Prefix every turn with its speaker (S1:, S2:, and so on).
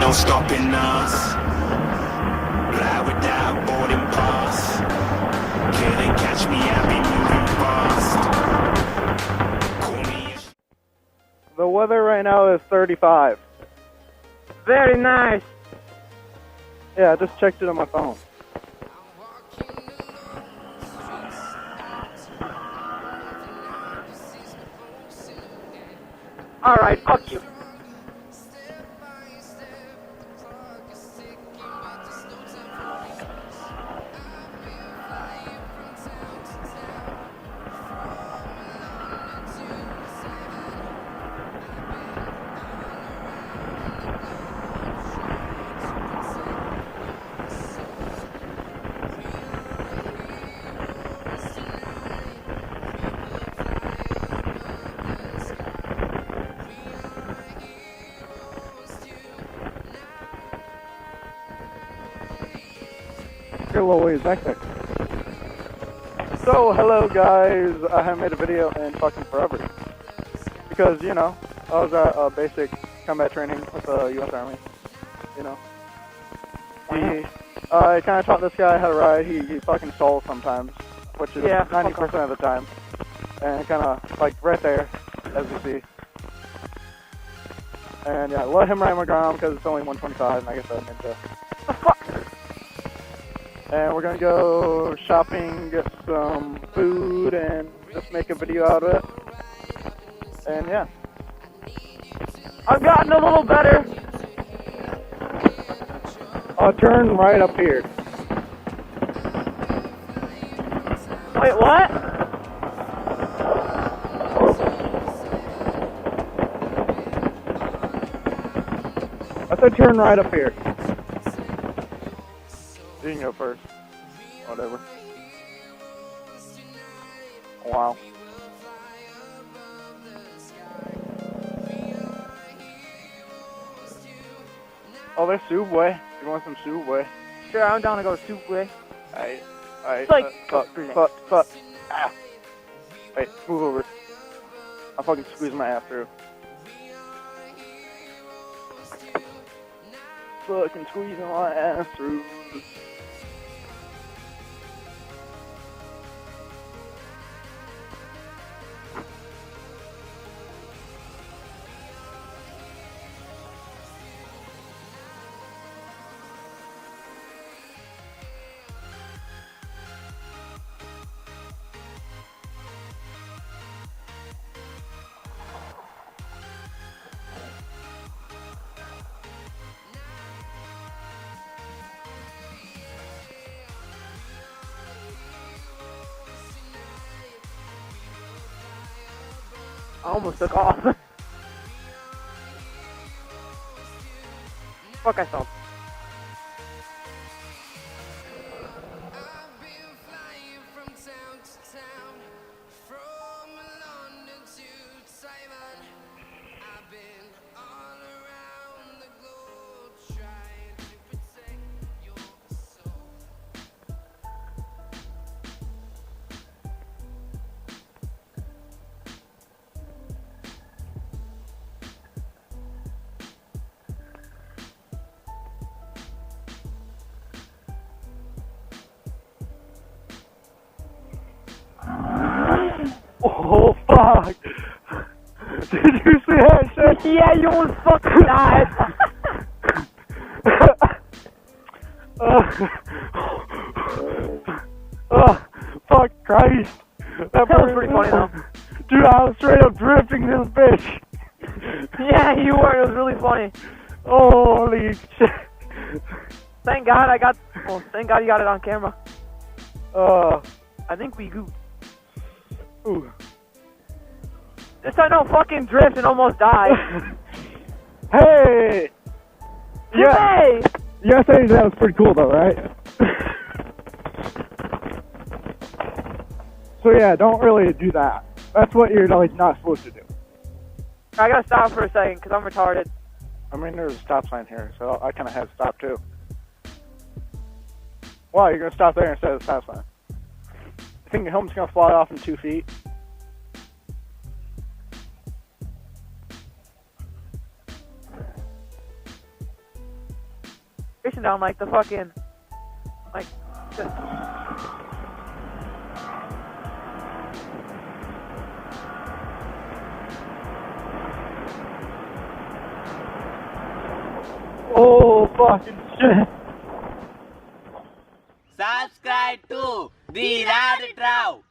S1: no stopping us. Fly without boarding pass. Couldn't catch me, I be moving fast. Call me.
S2: The weather right now is 35.
S3: Very nice.
S2: Yeah, I just checked it on my phone.
S3: Alright, fuck you.
S2: You're a little ways back there. So, hello guys, I haven't made a video in fucking forever. Because, you know, I was at basic combat training with the U.S. Army, you know. I kind of taught this guy how to ride. He fucking stalls sometimes, which is 90% of the time. And kind of, like, right there, as you see. And yeah, let him ride my Grom because it's only 125 and I guess I'm ninja. The fuck? And we're gonna go shopping, get some food, and just make a video out of it. And yeah.
S3: I've gotten a little better.
S2: I'll turn right up here.
S3: Wait, what?
S2: I said turn right up here. You can go first. Whatever. Wow. Oh, there's Subway. You want some Subway?
S3: Sure, I'm down to go Subway.
S2: Alright.
S3: It's like,
S2: fuck. Ah. Wait, move over. I'll fucking squeeze my ass through. Fucking squeezing my ass through.
S3: I almost took off. Fuck, I saw.
S2: Oh fuck! Did you see that shit?
S3: Yeah, you almost fucking died.
S2: Fuck Christ!
S3: That was pretty funny though.
S2: Dude, I was straight up drifting this bitch.
S3: Yeah, you were. It was really funny.
S2: Holy shit!
S3: Thank God I got. Well, thank God you got it on camera.
S2: I
S3: think we goofed.
S2: Ooh.
S3: This time don't fucking drift and almost die.
S2: Hey!
S3: Yeah.
S2: You gotta say that was pretty cool though, right? So yeah, don't really do that. That's what you're like not supposed to do.
S3: I gotta stop for a second because I'm retarded.
S2: I mean, there's a stop sign here, so I kind of had to stop too. Wow, you're gonna stop there instead of the stop sign. I think your helmet's gonna fly off in 2 feet.
S3: fishing down like the fucking, like, the, oh fucking shit.
S4: Subscribe to the Rabbit Row.